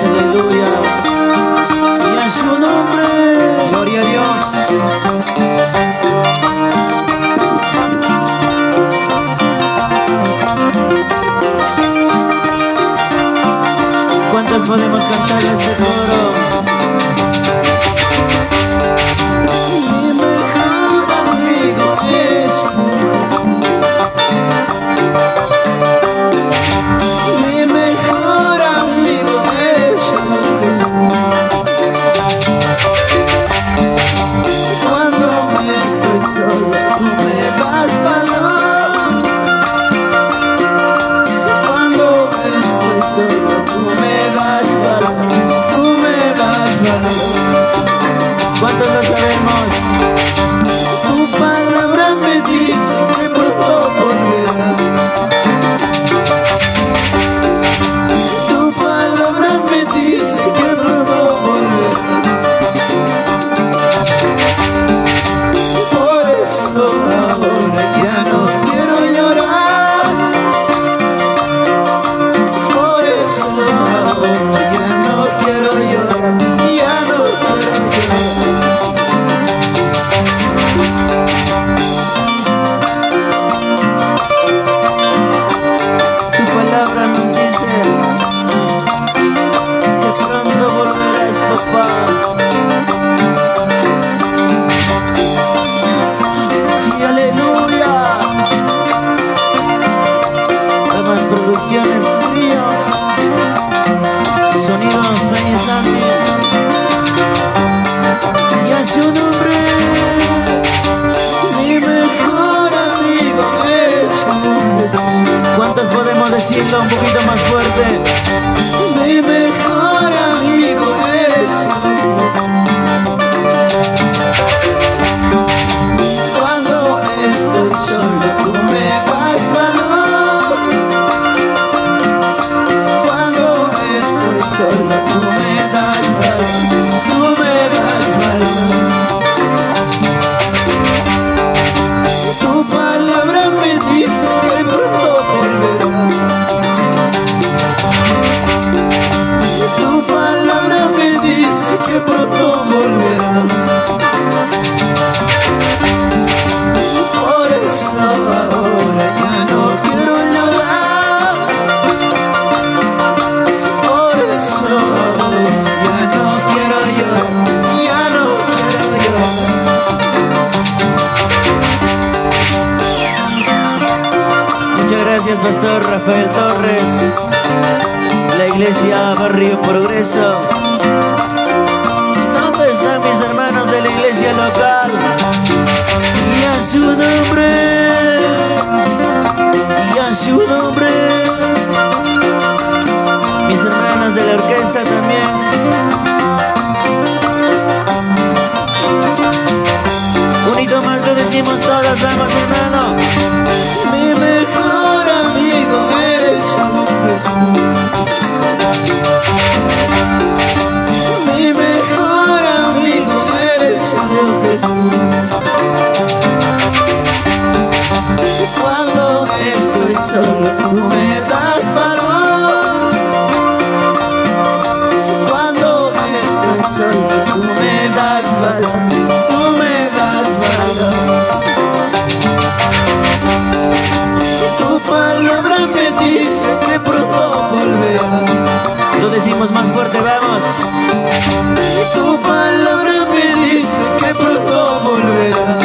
Aleluya, y a su nombre, gloria a Dios. ¿Cuántas podemos cantar este coro? Mi mejor amigo eres tú. Mi mejor amigo eres tú. Cuando estoy solo, tú me das valor. Cuando estoy solo, tú me das valor. Tú me das valor. ¿Cuántos lo sabemos? Tu palabra me dice que pronto volverás. Tu palabra me dice que pronto volverás. Por eso ahora ya no quiero llorar. Por eso ahora ya no quiero llorar. Ya no quiero llorar. Tu palabra nos dice que pronto volverás, papá. Sí, aleluya. Damas Producciones Trío, sonido Sainz Sandy, y a su nombre. Mi mejor amigo eres tú. ¿Cuántos podemos decirlo un poquito más fuerte? Mi mejor amigo eres tú. Cuando estoy solo, tú me das valor. Cuando estoy solo, tú me das valor. Tú me das valor. Tu palabra me dice que pronto volverás. Tu palabra me dice que pronto volverás. Por eso ahora ya no quiero llorar. Por eso ahora ya no quiero llorar. Ya no quiero llorar. Muchas gracias, Pastor Rafael Torres, la Iglesia Barrio Progreso. ¿Dónde están mis hermanos de la iglesia local? Y a su nombre, y a su nombre. Mis hermanos de la orquesta también. Unito más lo decimos todos, vamos hermano. Mi mejor amigo eres tú, Jesús. Mi mejor amigo eres tú, Jesús. Cuando estoy solo, tú me das valor. Cuando estoy solo, tú me das valor. Tú me das valor. Tu palabra me dice que pronto volverás. Lo decimos más fuerte, vamos. Tu palabra me dice que pronto volverás.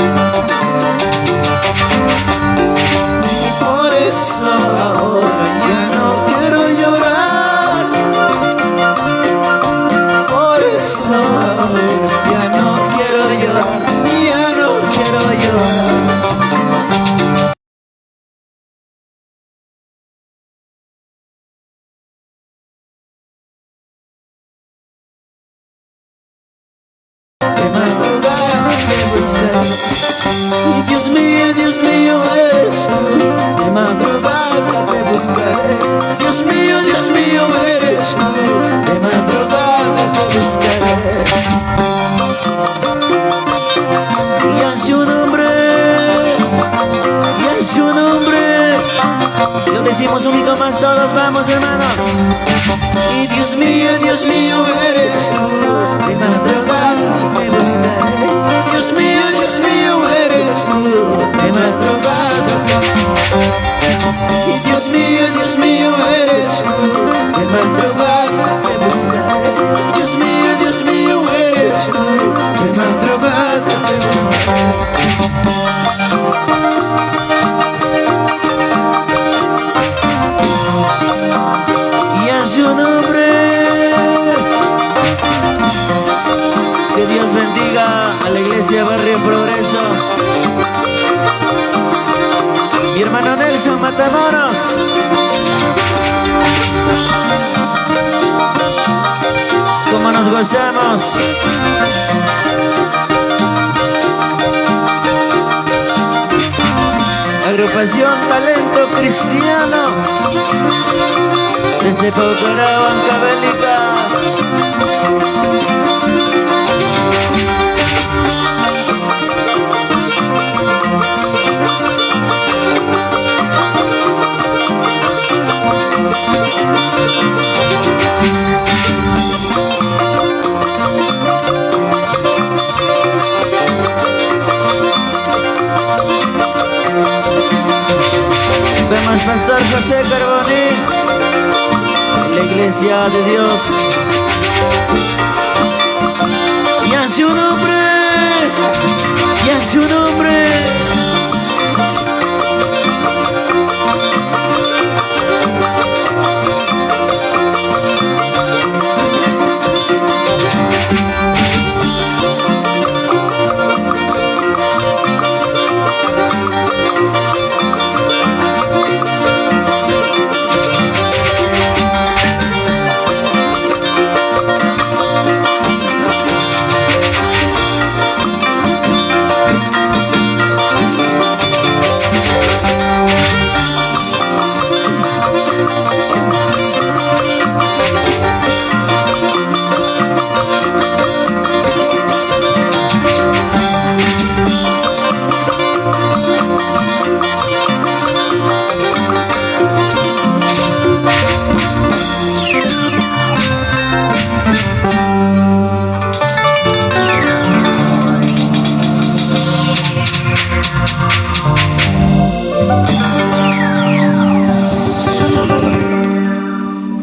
Por eso ahora Dios mío, eres tú. De madrugada te buscaré. Y en su nombre, y en su nombre, lo decimos un poquito más todos, vamos hermano. Y Dios mío, eres tú. De madrugada te buscaré. Dios mío, eres tú. De madrugada. Y Dios mío, eres tú. De madrugada te buscaré. Dios mío, eres tú. De madrugada te buscaré. Y en su nombre, que Dios bendiga a la iglesia Barrio Progreso. Mi hermano Nelson Matamoros. Cómo nos gozamos. Agrupación Talento Cristiano desde Paucará, Banca Bélica. Vemos Pastor José Carboni, la iglesia de Dios. Y en su nombre, y en su nombre.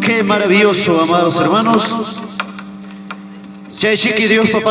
Qué maravilloso, amados hermanos. Dios, papá.